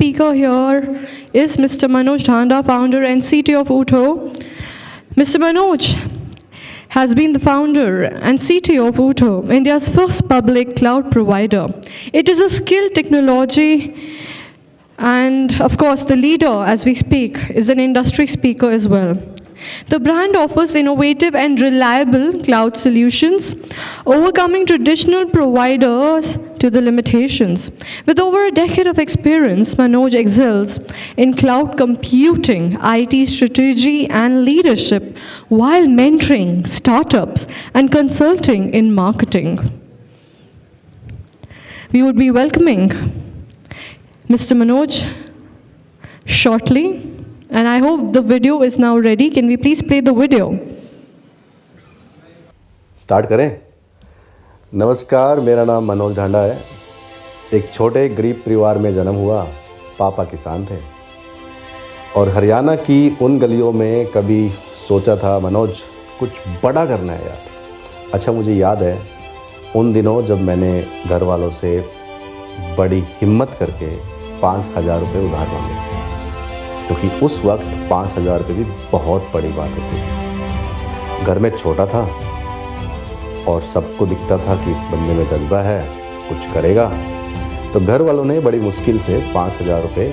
speaker here is Mr. Manoj Dhanda, founder and CTO of Uto. Mr. Manoj has been the founder and CTO of Uto, India's first public cloud provider. It is a skilled technology, and of course the leader as we speak is an industry speaker as well. The brand offers innovative and reliable cloud solutions, overcoming traditional providers to the limitations. With over a decade of experience, Manoj excels in cloud computing, IT strategy, and leadership, while mentoring startups and consulting in marketing. We would be welcoming Mr. Manoj shortly. And I hope the video is now ready. Can we please play the video? Start करें। नमस्कार, मेरा नाम मनोज ढांडा है। एक छोटे गरीब परिवार में जन्म हुआ। पापा किसान थे और हरियाणा की उन गलियों में कभी सोचा था मनोज कुछ बड़ा करना है यार। अच्छा, मुझे याद है उन दिनों जब मैंने घर वालों से बड़ी हिम्मत करके 5,000 रुपये उधार मांगे, क्योंकि उस वक्त 5,000 रुपये भी बहुत बड़ी बात होती थी। घर में छोटा था और सबको दिखता था कि इस बंदे में जज्बा है, कुछ करेगा। तो घर वालों ने बड़ी मुश्किल से 5,000 रुपये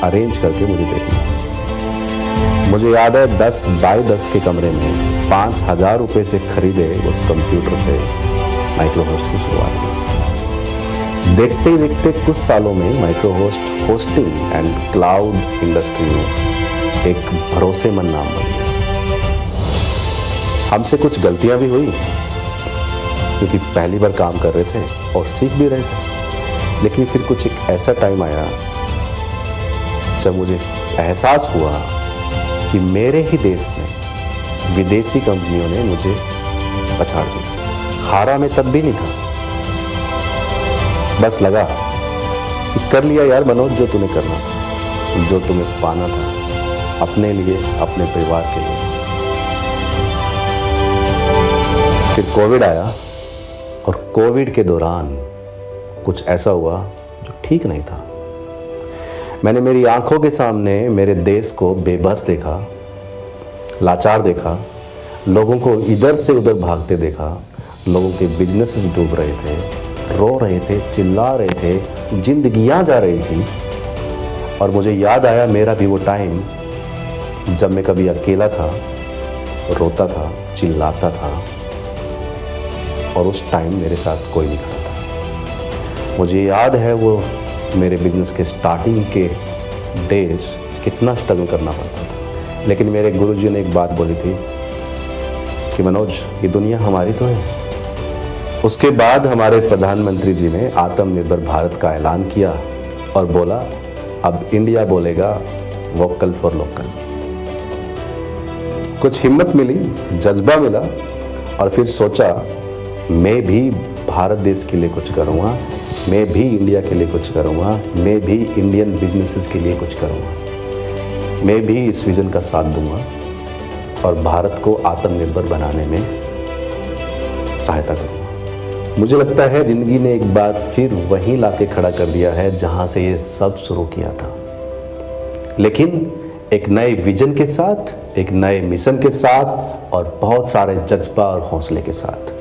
अरेंज करके मुझे दे दिए। मुझे याद है 10 बाई 10 के कमरे में 5,000 रुपये से खरीदे उस कंप्यूटर से माइक्रोहोस्ट की शुरुआत की। देखते ही देखते कुछ सालों में माइक्रोहोस्ट होस्टिंग एंड क्लाउड इंडस्ट्री में एक भरोसेमंद नाम बन गया। हमसे कुछ गलतियां भी हुई, क्योंकि पहली बार काम कर रहे थे और सीख भी रहे थे। लेकिन फिर कुछ एक ऐसा टाइम आया जब मुझे एहसास हुआ कि मेरे ही देश में विदेशी कंपनियों ने मुझे पछाड़ दिया। हारा मैं तब भी नहीं था, बस लगा कि कर लिया यार मनोज जो तुम्हें करना था, जो तुम्हें पाना था, अपने लिए, अपने परिवार के लिए। फिर कोविड आया और कोविड के दौरान कुछ ऐसा हुआ जो ठीक नहीं था। मैंने मेरी आंखों के सामने मेरे देश को बेबस देखा, लाचार देखा, लोगों को इधर से उधर भागते देखा, लोगों के बिजनेसेस डूब रहे थे, रो रहे थे, चिल्ला रहे थे, जिंदगियां जा रही थी। और मुझे याद आया मेरा भी वो टाइम जब मैं कभी अकेला था, रोता था, चिल्लाता था और उस टाइम मेरे साथ कोई नहीं खड़ा था। मुझे याद है वो मेरे बिजनेस के स्टार्टिंग के डेज कितना स्ट्रगल करना पड़ता था। लेकिन मेरे गुरुजी ने एक बात बोली थी कि मनोज, ये दुनिया हमारी तो है। उसके बाद हमारे प्रधानमंत्री जी ने आत्मनिर्भर भारत का ऐलान किया और बोला अब इंडिया बोलेगा वोकल फॉर लोकल। कुछ हिम्मत मिली, जज्बा मिला और फिर सोचा मैं भी भारत देश के लिए कुछ करूँगा, मैं भी इंडिया के लिए कुछ करूँगा, मैं भी इंडियन बिजनेसेस के लिए कुछ करूँगा, मैं भी इस विज़न का साथ दूंगा और भारत को आत्मनिर्भर बनाने में सहायता करूँगा। मुझे लगता है ज़िंदगी ने एक बार फिर वहीं लाके खड़ा कर दिया है जहाँ से ये सब शुरू किया था, लेकिन एक नए विजन के साथ, एक नए मिशन के साथ और बहुत सारे जज्बा और हौसले के साथ।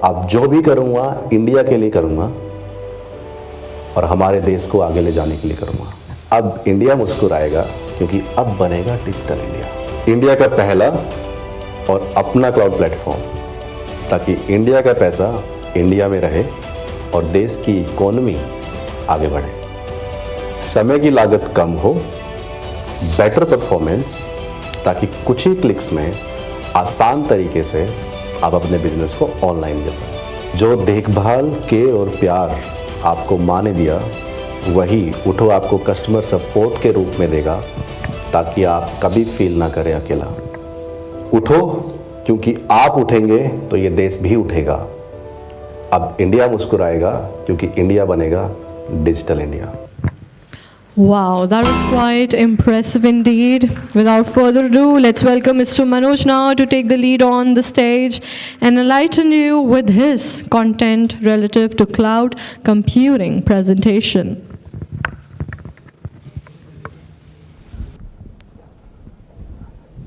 अब जो भी करूँगा इंडिया के लिए करूँगा और हमारे देश को आगे ले जाने के लिए करूँगा। अब इंडिया मुस्कुराएगा क्योंकि अब बनेगा डिजिटल इंडिया, इंडिया का पहला और अपना क्लाउड प्लेटफॉर्म, ताकि इंडिया का पैसा इंडिया में रहे और देश की इकोनॉमी आगे बढ़े। समय की लागत कम हो, बेटर परफॉर्मेंस, ताकि कुछ ही क्लिक्स में आसान तरीके से आप अपने बिजनेस को ऑनलाइन ले पाएं। जो देखभाल, केयर और प्यार आपको माँ ने दिया, वही उठो आपको कस्टमर सपोर्ट के रूप में देगा, ताकि आप कभी फील ना करें अकेला। उठो, क्योंकि आप उठेंगे तो ये देश भी उठेगा। अब इंडिया मुस्कुराएगा क्योंकि इंडिया बनेगा digital India. Wow, that was quite impressive indeed. Without further ado, let's welcome Mr. Manoj now to take the lead on the stage and enlighten you with his content relative to cloud computing presentation.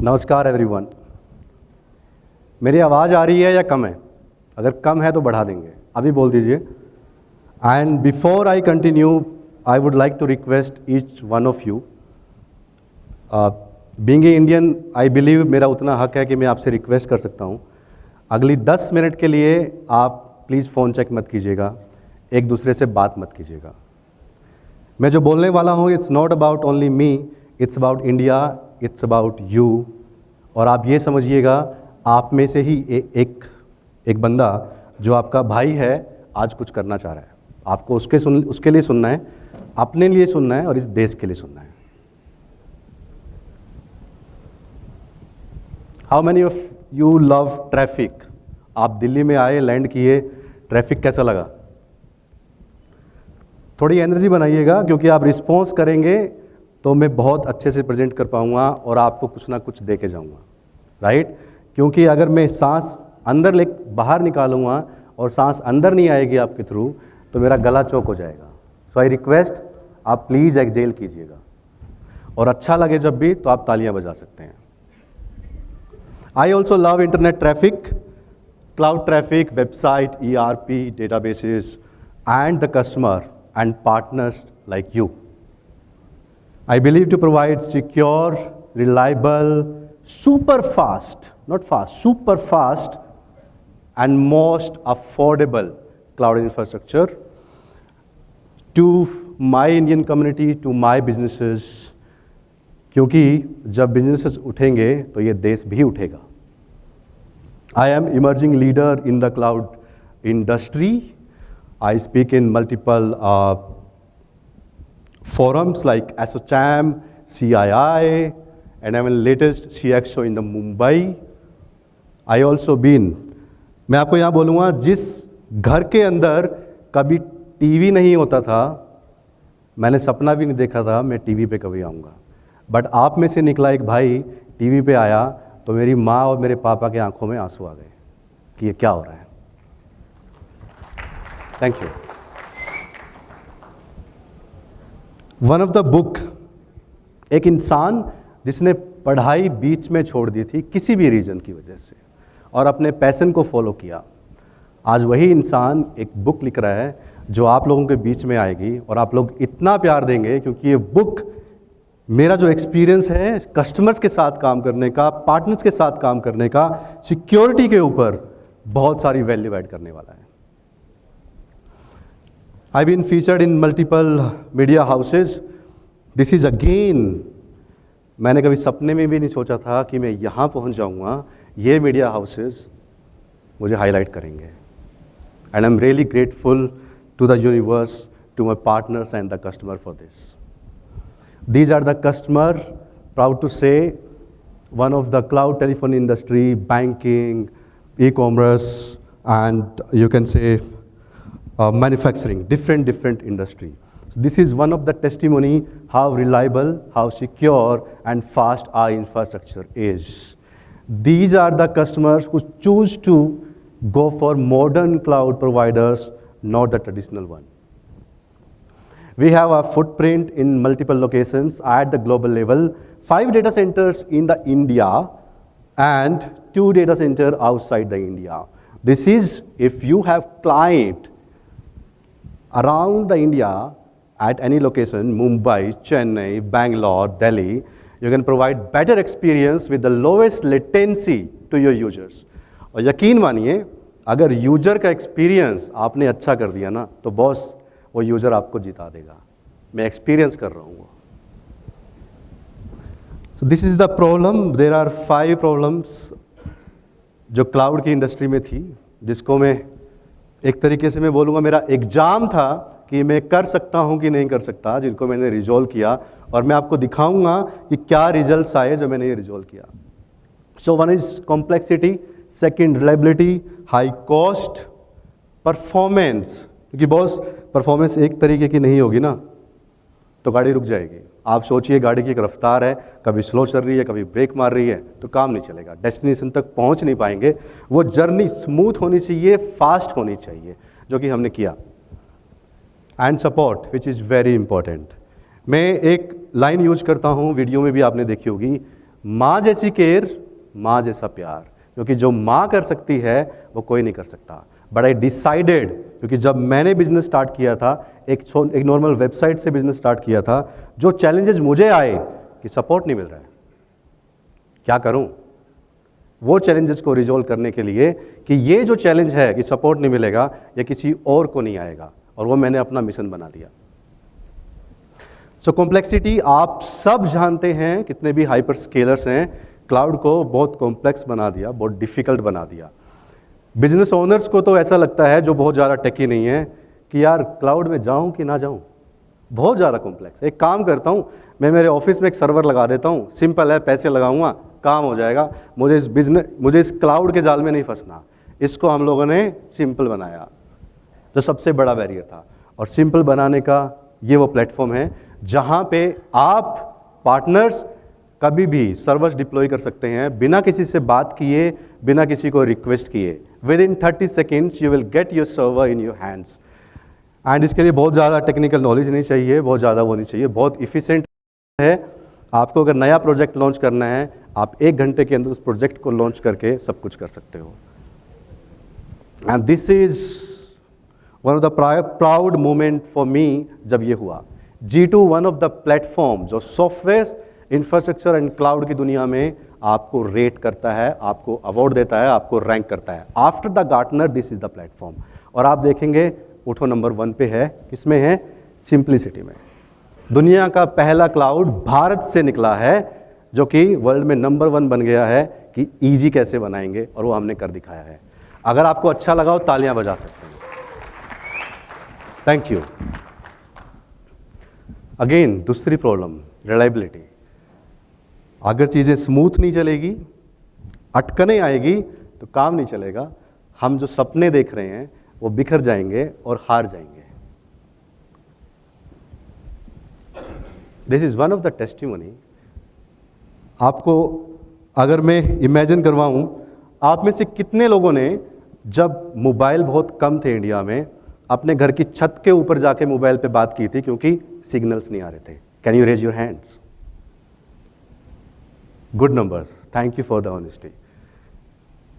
नमस्कार everyone. मेरी आवाज़ आ रही है या कम है? अगर कम है तो बढ़ा देंगे, अभी बोल दीजिए। And before I continue, I would like to request each one of you, being a Indian, I believe मेरा उतना हक है कि मैं आपसे रिक्वेस्ट कर सकता हूँ, अगली 10 मिनट के लिए आप प्लीज़ फ़ोन चेक मत कीजिएगा, एक दूसरे से बात मत कीजिएगा। मैं जो बोलने वाला हूँ, it's not about only me, it's about India, it's about you. और आप ये समझिएगा, आप में से ही एक बंदा जो आपका भाई है आज कुछ करना चाह रहा है। आपको उसके लिए सुनना है, अपने लिए सुनना है और इस देश के लिए सुनना है। How many of you love traffic? आप दिल्ली में आए, लैंड किए, ट्रैफिक कैसा लगा? थोड़ी एनर्जी बनाइएगा, क्योंकि आप रिस्पॉन्स करेंगे तो मैं बहुत अच्छे से प्रेजेंट कर पाऊंगा और आपको कुछ ना कुछ दे के जाऊँगा, राइट? क्योंकि अगर मैं सांस अंदर बाहर निकालूंगा और सांस अंदर नहीं आएगी आपके थ्रू, तो मेरा गला चौक हो जाएगा। सो आई रिक्वेस्ट, आप प्लीज़ एक्सहेल कीजिएगा, और अच्छा लगे जब भी तो आप तालियां बजा सकते हैं। I also love internet traffic, cloud traffic, website, ERP, databases, and the customer and partners like you. I believe to provide secure, reliable, super fast, not fast, super fast and most affordable cloud infrastructure to my Indian community, to my businesses, क्योंकि जब businesses उठेंगे तो ये देश भी उठेगा। I am emerging leader in the cloud industry. I speak in multiple forums like ASSOCHAM, CII, and I'm in latest CXO in the Mumbai. I also been, मैं आपको यहाँ बोलूँगा, जिस घर के अंदर कभी टीवी नहीं होता था, मैंने सपना भी नहीं देखा था मैं टीवी पे कभी आऊँगा, बट आप में से निकला एक भाई टीवी पे आया तो मेरी माँ और मेरे पापा के आंखों में आंसू आ गए कि ये क्या हो रहा है। Thank you. One of the book, एक इंसान जिसने पढ़ाई बीच में छोड़ दी थी किसी भी रीजन की वजह से और अपने पैशन को फॉलो किया, आज वही इंसान एक बुक लिख रहा है जो आप लोगों के बीच में आएगी और आप लोग इतना प्यार देंगे, क्योंकि ये बुक मेरा जो एक्सपीरियंस है कस्टमर्स के साथ काम करने का, पार्टनर्स के साथ काम करने का, सिक्योरिटी के ऊपर बहुत सारी वैल्यू ऐड करने वाला है। I been featured in multiple media houses. This is again, मैंने कभी सपने में भी नहीं सोचा था कि मैं यहाँ पहुँच जाऊँगा। ये मीडिया हाउसेज मुझे हाईलाइट करेंगे, and I am really grateful to the universe, to my partners and the customer for this. These are the customer, proud to say, one of the cloud telephone industry, banking, e-commerce, and you can say manufacturing, different industry. So this is one of the testimony how reliable, how secure and fast our infrastructure is. These are the customers who choose to go for modern cloud providers, not the traditional one. We have a footprint in multiple locations at the global level, 5 data centers in the India and 2 data centers outside the India. This is if you have client around the India at any location, Mumbai, Chennai, Bangalore, Delhi, you can provide better experience with the lowest latency to your users. और यकीन मानिए, अगर user का experience आपने अच्छा कर दिया ना, तो बॉस वो यूज़र आपको जिता देगा। मैं एक्सपीरियंस कर रहा हूँ। So this is the problem. There are 5 problems जो क्लाउड की इंडस्ट्री में थी, जिसको मैं एक तरीके से मैं बोलूँगा मेरा एग्ज़ाम था कि मैं कर सकता हूँ कि नहीं कर सकता, जिनको मैंने रिजॉल्व किया, और मैं आपको दिखाऊंगा कि क्या रिजल्ट्स आए जो मैंने ये रिजॉल्व किया। So one is complexity, second reliability, high cost, performance, क्योंकि बॉस परफॉर्मेंस एक तरीके की नहीं होगी ना तो गाड़ी रुक जाएगी। आप सोचिए गाड़ी की एक रफ्तार है, कभी स्लो चल रही है, कभी ब्रेक मार रही है, तो काम नहीं चलेगा, डेस्टिनेशन तक पहुंच नहीं पाएंगे। वो जर्नी स्मूथ होनी चाहिए, फास्ट होनी चाहिए, जो कि हमने किया। And support which is very important. मैं एक लाइन यूज करता हूँ, वीडियो में भी आपने देखी होगी, माँ जैसी केयर, माँ जैसा प्यार, क्योंकि जो माँ कर सकती है वो कोई नहीं कर सकता। बट आई डिसाइडेड, क्योंकि जब मैंने बिजनेस स्टार्ट किया था, एक नॉर्मल वेबसाइट से बिजनेस स्टार्ट किया था, जो चैलेंजेस मुझे आए कि सपोर्ट नहीं मिल रहा है, क्या करूं? वो चैलेंजेस को रिजॉल्व करने के लिए कि ये जो चैलेंज है कि सपोर्ट नहीं मिलेगा, ये किसी और को नहीं आएगा, और वो मैंने अपना मिशन बना लिया। सो कॉम्प्लेक्सिटी आप सब जानते हैं, कितने भी हाइपर स्केलर्स हैं, क्लाउड को बहुत कॉम्प्लेक्स बना दिया, बहुत डिफिकल्ट बना दिया। बिजनेस ओनर्स को तो ऐसा लगता है, जो बहुत ज़्यादा टेकी नहीं है, कि यार क्लाउड में जाऊं कि ना जाऊं, बहुत ज़्यादा कॉम्प्लेक्स। एक काम करता हूं, मैं मेरे ऑफिस में एक सर्वर लगा देता हूं, सिंपल है, पैसे लगाऊंगा, काम हो जाएगा, मुझे इस क्लाउड के जाल में नहीं फंसना। इसको हम लोगों ने सिंपल बनाया, जो सबसे बड़ा बैरियर था। और सिंपल बनाने का ये वो प्लेटफॉर्म है जहां पे आप पार्टनर्स कभी भी सर्वर्स डिप्लॉय कर सकते हैं, बिना किसी से बात किए, बिना किसी को रिक्वेस्ट किए। With in 30 seconds you will get your server in your hands. And इसके लिए बहुत ज़्यादा टेक्निकल नॉलेज नहीं चाहिए, बहुत ज़्यादा वो नहीं चाहिए, बहुत इफिशिएंट है। आपको अगर नया प्रोजेक्ट लॉन्च करना है, आप 1 घंटे के अंदर उस प्रोजेक्ट को लॉन्च करके सब कुछ कर सकते हो। And this is one of the proud moment for me जब ये हुआ। G2 one of the platform जो सॉफ्टवेयर, इंफ्रास्ट्रक्चर एंड क्लाउड की दुनिया में आपको रेट करता है, आपको अवार्ड देता है, आपको रैंक करता है। After the Gartner this is the platform. और आप देखेंगे उठो नंबर 1 पे है, किसमें है? सिंप्लिसिटी में। दुनिया का पहला क्लाउड भारत से निकला है, जो कि वर्ल्ड में नंबर 1 बन गया है कि ईजी कैसे बनाएंगे, और वो हमने कर दिखाया है। अगर आपको अच्छा लगा हो तालियां बजा सकते हैं। Thank you. अगेन दूसरी प्रॉब्लम, रिलायबिलिटी। अगर चीज़ें स्मूथ नहीं चलेगी, अटकने आएगी, तो काम नहीं चलेगा। हम जो सपने देख रहे हैं वो बिखर जाएंगे और हार जाएंगे। This is one of the testimony. आपको अगर मैं इमेजिन करवाऊं, आप में से कितने लोगों ने, जब मोबाइल बहुत कम थे इंडिया में, अपने घर की छत के ऊपर जाके मोबाइल पे बात की थी क्योंकि सिग्नल्स नहीं आ रहे थे? Can you raise your hands? Good numbers, thank you for the honesty.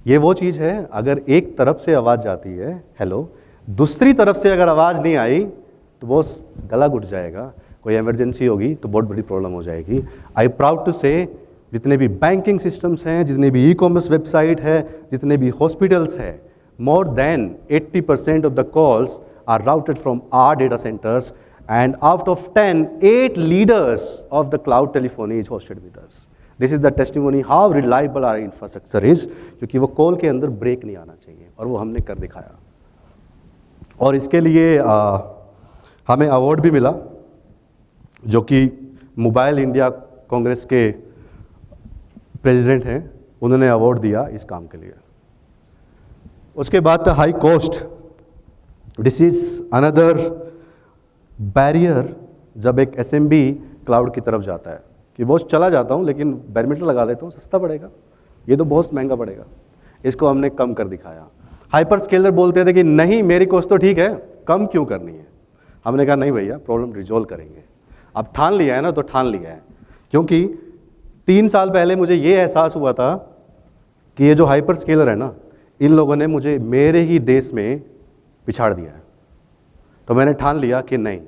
ये वो चीज़ है, अगर एक तरफ से आवाज़ जाती है हेलो, दूसरी तरफ से अगर आवाज़ नहीं आई तो बॉस गला घुट जाएगा, कोई इमरजेंसी होगी तो बहुत बड़ी प्रॉब्लम हो जाएगी। आई प्राउड टू से, जितने भी बैंकिंग सिस्टम्स हैं, जितने भी ई-कॉमर्स वेबसाइट है, जितने भी हॉस्पिटल्स है, more than 80% of the calls are routed from our data centers, and out of 10, 8 leaders of the cloud telephony is hosted with us. This is the testimony how reliable our infrastructure is, क्योंकि वो call के अंदर break नहीं आना चाहिए, और वो हमने कर दिखाया। और इसके लिए हमें अवार्ड भी मिला, जो कि मोबाइल इंडिया कांग्रेस के प्रेसिडेंट हैं, उन्होंने अवार्ड दिया इस काम के लिए। उसके बाद था high cost. This is another barrier जब एक एसएमबी क्लाउड की तरफ जाता है, कि बॉस चला जाता हूँ लेकिन बैडमिंटन लगा लेता हूँ, सस्ता पड़ेगा, ये तो बहुत महंगा पड़ेगा। इसको हमने कम कर दिखाया। हाइपर स्केलर बोलते थे कि नहीं मेरी कॉस्ट तो ठीक है, कम क्यों करनी है? हमने कहा नहीं भैया, प्रॉब्लम रिजॉल्व करेंगे। अब ठान लिया है ना, तो ठान लिया है। क्योंकि 3 साल पहले मुझे ये एहसास हुआ था कि ये जो हाइपर स्केलर है ना, इन लोगों ने मुझे मेरे ही देश में पिछाड़ दिया है। तो मैंने ठान लिया कि नहीं,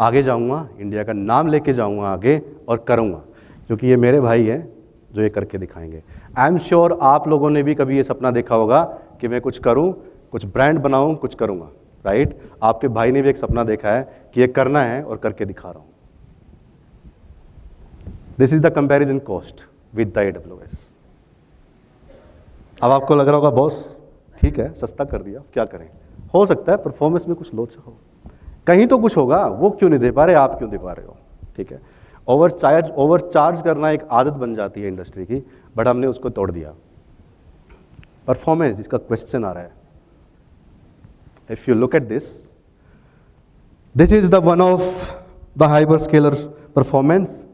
आगे जाऊंगा, इंडिया का नाम लेके जाऊंगा आगे और करूंगा, क्योंकि ये मेरे भाई हैं जो ये करके दिखाएंगे। आई एम श्योर आप लोगों ने भी कभी ये सपना देखा होगा कि मैं कुछ करूं, कुछ ब्रांड बनाऊं, कुछ करूंगा, राइट? आपके भाई ने भी एक सपना देखा है कि ये करना है और करके दिखा रहा हूं। This is the comparison cost with the AWS। अब आपको लग रहा होगा बॉस ठीक है, सस्ता कर दिया, क्या करें? हो सकता है परफॉर्मेंस में कुछ लोचा हो, कहीं तो कुछ होगा, वो क्यों नहीं दे पा रहे, आप क्यों दे पा रहे हो? ठीक है, ओवरचार्ज करना एक आदत बन जाती है इंडस्ट्री की, बट हमने उसको तोड़ दिया। परफॉर्मेंस जिसका क्वेश्चन आ रहा है, if you look at this is the one of the hyperscaler performance,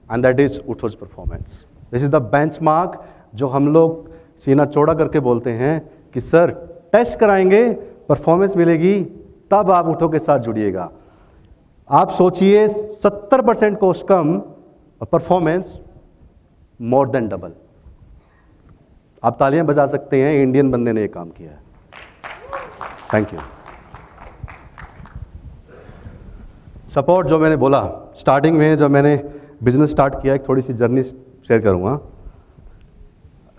and that is Utho's performance. This is the benchmark जो हम लोग सीना चौड़ा करके बोलते हैं कि सर टेस्ट कराएंगे, परफॉर्मेंस मिलेगी, तब आप उठो के साथ जुड़िएगा। आप सोचिए 70% कॉस्ट कम और परफॉर्मेंस मोर देन डबल। आप तालियां बजा सकते हैं, इंडियन बंदे ने ये काम किया है। Thank you. सपोर्ट जो मैंने बोला स्टार्टिंग में, जब मैंने बिजनेस स्टार्ट किया, एक थोड़ी सी जर्नी शेयर करूंगा।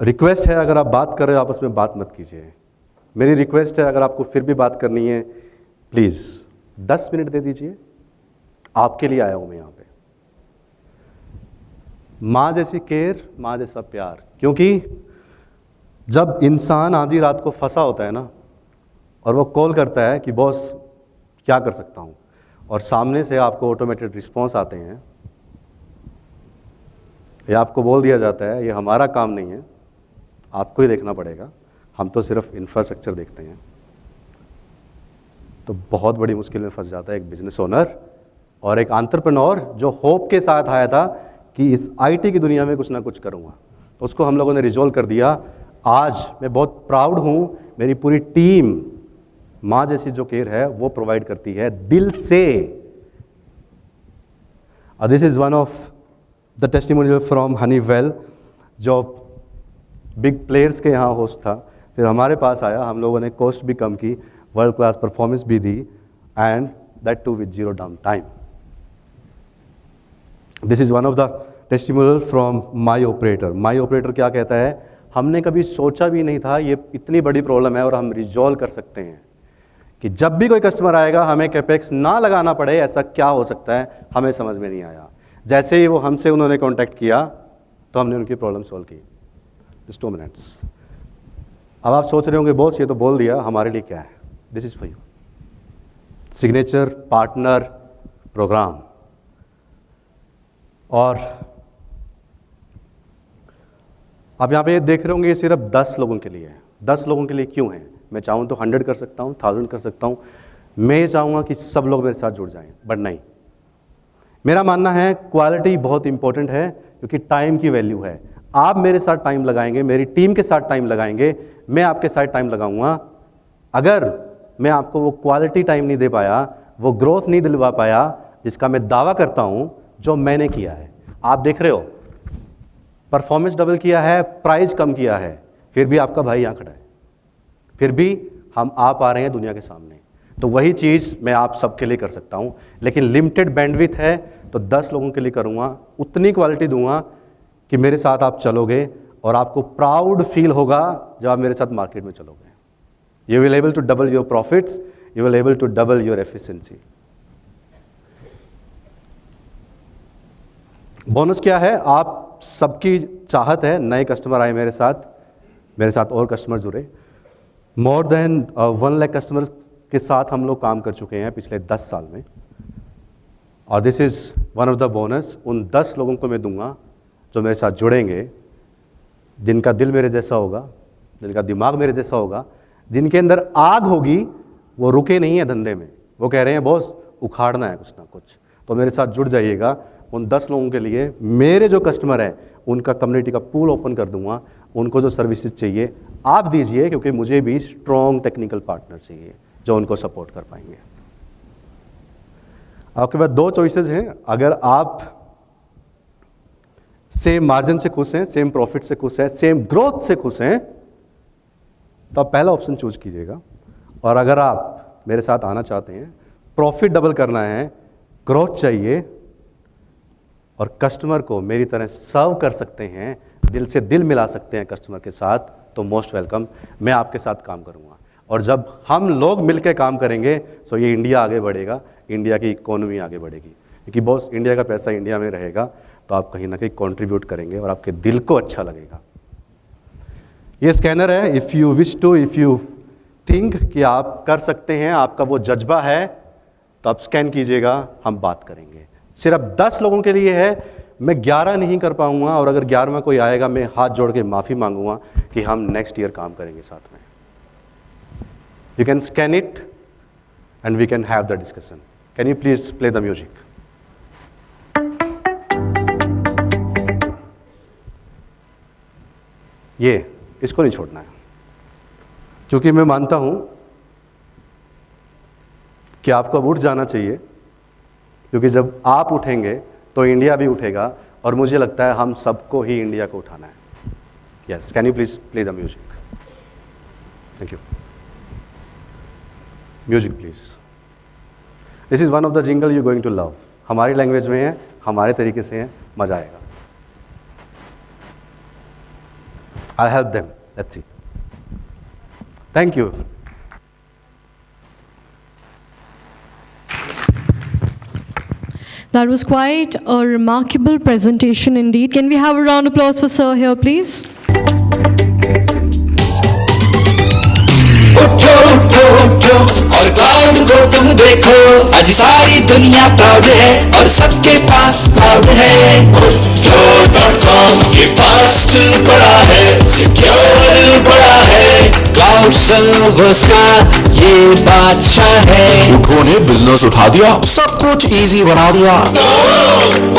रिक्वेस्ट है, अगर आप बात कर रहे हो आपस में बात मत कीजिए। मेरी रिक्वेस्ट है, अगर आपको फिर भी बात करनी है प्लीज़ 10 मिनट दे दीजिए। आपके लिए आया हूं मैं यहाँ पे। माँ जैसी केयर, माँ जैसा प्यार। क्योंकि जब इंसान आधी रात को फंसा होता है ना, और वो कॉल करता है कि बॉस क्या कर सकता हूँ, और सामने से आपको ऑटोमेटेड रिस्पॉन्स आते हैं, या आपको बोल दिया जाता है ये हमारा काम नहीं है, आपको ही देखना पड़ेगा, हम तो सिर्फ इंफ्रास्ट्रक्चर देखते हैं, तो बहुत बड़ी मुश्किल में फंस जाता है एक बिजनेस ओनर और एक एंटरप्रेन्योर जो होप के साथ आया था कि इस आईटी की दुनिया में कुछ ना कुछ करूँगा। उसको हम लोगों ने रिजॉल्व कर दिया। आज मैं बहुत प्राउड हूँ, मेरी पूरी टीम माँ जैसी जो केयर है वो प्रोवाइड करती है दिल से। This is one of the testimonial from Honeywell, जो बिग प्लेयर्स के यहाँ होस्ट था, फिर हमारे पास आया, हम लोगों ने कॉस्ट भी कम की, वर्ल्ड क्लास परफॉर्मेंस भी दी, and that too with 0 downtime. This is one of the testimonial from my operator. My operator क्या कहता है, हमने कभी सोचा भी नहीं था ये इतनी बड़ी प्रॉब्लम है और हम रिजॉल्व कर सकते हैं कि जब भी कोई कस्टमर आएगा हमें कैपेक्स ना लगाना पड़े। ऐसा क्या हो सकता है, हमें समझ में नहीं आया। जैसे ही वो हमसे उन्होंने कांटेक्ट किया तो हमने उनकी प्रॉब्लम सॉल्व की। Just 2 minutes. अब आप सोच रहे होंगे बॉस ये तो बोल दिया, हमारे लिए क्या है? This is for you, signature partner program. और आप यहाँ पे देख रहे होंगे ये सिर्फ 10 लोगों के लिए है। 10 लोगों के लिए क्यों है? मैं चाहूँ तो 100 कर सकता हूँ, 1000 कर सकता हूँ। मैं ये चाहूँगा कि सब लोग मेरे साथ जुड़ जाएं, बट नहीं, मेरा मानना है क्वालिटी बहुत इंपॉर्टेंट है, क्योंकि टाइम की वैल्यू है। आप मेरे साथ टाइम लगाएंगे, मेरी टीम के साथ टाइम लगाएंगे, मैं आपके साथ टाइम लगाऊंगा। अगर मैं आपको वो क्वालिटी टाइम नहीं दे पाया, वो ग्रोथ नहीं दिलवा पाया जिसका मैं दावा करता हूं जो मैंने किया है। आप देख रहे हो परफॉर्मेंस डबल किया है, प्राइस कम किया है, फिर भी आपका भाई यहाँ खड़ा है, फिर भी हम आ पा रहे हैं दुनिया के सामने। तो वही चीज़ मैं आप सबके लिए कर सकता हूँ, लेकिन लिमिटेड बैंडविड्थ है, तो 10 लोगों के लिए करूँगा, उतनी क्वालिटी दूंगा कि मेरे साथ आप चलोगे और आपको प्राउड फील होगा जब आप मेरे साथ मार्केट में चलोगे। You will able to double your profits, you will able to double your efficiency. Bonus क्या है? आप सबकी चाहत है नए कस्टमर आए मेरे साथ और कस्टमर जुड़े। मोर देन 1 लाख कस्टमर्स के साथ हम लोग काम कर चुके हैं पिछले 10 साल में, और this is one of the bonus. उन 10 लोगों को मैं दूंगा जो मेरे साथ जुड़ेंगे, जिनका दिल मेरे जैसा होगा, जिनका दिमाग मेरे जैसा होगा, जिनके अंदर आग होगी। वो रुके नहीं है धंधे में, वो कह रहे हैं बॉस उखाड़ना है कुछ ना कुछ, तो मेरे साथ जुड़ जाइएगा। उन 10 लोगों के लिए मेरे जो कस्टमर हैं उनका कम्युनिटी का पूल ओपन कर दूंगा। उनको जो सर्विसेज चाहिए आप दीजिए, क्योंकि मुझे भी स्ट्रॉन्ग टेक्निकल पार्टनर चाहिए जो उनको सपोर्ट कर पाएंगे। आपके पास 2 चॉइसेस हैं। अगर आप सेम मार्जिन से खुश हैं, सेम प्रॉफिट से खुश हैं, सेम ग्रोथ से खुश हैं, तो आप पहला ऑप्शन चूज कीजिएगा। और अगर आप मेरे साथ आना चाहते हैं, प्रॉफिट डबल करना है, ग्रोथ चाहिए और कस्टमर को मेरी तरह सर्व कर सकते हैं, दिल से दिल मिला सकते हैं कस्टमर के साथ, तो मोस्ट वेलकम, मैं आपके साथ काम करूंगा। और जब हम लोग मिलकर काम करेंगे तो ये इंडिया आगे बढ़ेगा, इंडिया की इकोनॉमी आगे बढ़ेगी। क्योंकि बॉस इंडिया का पैसा इंडिया में रहेगा, तो आप कहीं ना कहीं कंट्रीब्यूट करेंगे और आपके दिल को अच्छा लगेगा। ये स्कैनर है, if you wish to, if you think कि आप कर सकते हैं, आपका वो जज्बा है, तो आप स्कैन कीजिएगा, हम बात करेंगे। सिर्फ 10 लोगों के लिए है, मैं 11 नहीं कर पाऊंगा, और अगर 11वां कोई आएगा मैं हाथ जोड़ के माफ़ी मांगूंगा कि हम नेक्स्ट ईयर काम करेंगे साथ में। You can scan it and we can have the discussion. Can you please play the music? ये इसको नहीं छोड़ना है, क्योंकि मैं मानता हूं कि आपको अब उठ जाना चाहिए, क्योंकि जब आप उठेंगे तो इंडिया भी उठेगा और मुझे लगता है हम सबको ही इंडिया को उठाना है। Yes, can you please play the music? Thank you. Music please. This is one of the jingle you going to love. हमारी लैंग्वेज में है, हमारे तरीके से है, मजा आएगा। I help them, let's see. Thank you. That was quite a remarkable presentation indeed. Can we have a round of applause for Sir here, please? उठो उठो उठो और क्लाउड को तुम देखो, आज सारी दुनिया प्राउड है और सबके पास क्लाउड है। Utho.com ये फास्ट बड़ा है, सिक्योर बड़ा है, क्लाउड सर्वर्स का ये बादशाह है। उठो ने बिजनेस उठा दिया, सब कुछ इजी बना दिया।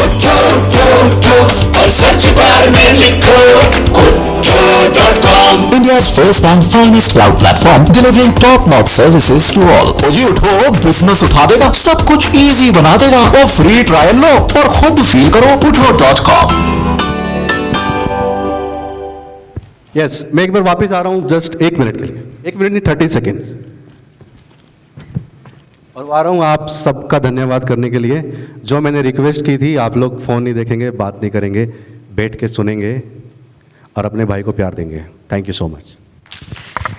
उठो उठो उठो और सर्च बार में लिखो Utho.com, India's first and finest cloud platform delivering top-notch services to all। तो ये उठो बिजनेस उठा देगा, सब कुछ इजी बना देगा और फ्री ट्रायल लो और खुद फील करो। Utho.com। यस, मैं एक बार वापस आ रहा हूँ जस्ट 1 मिनट के लिए, 1 मिनट नहीं 30 सेकेंड्स, और आ रहा हूँ आप सबका धन्यवाद करने के लिए। जो मैंने रिक्वेस्ट की थी, आप लोग फ़ोन नहीं देखेंगे, बात नहीं करेंगे, बैठ के सुनेंगे और अपने भाई को प्यार देंगे। Thank you so much.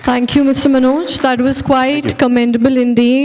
Thank you, Mr. Manoj. That was quite commendable indeed.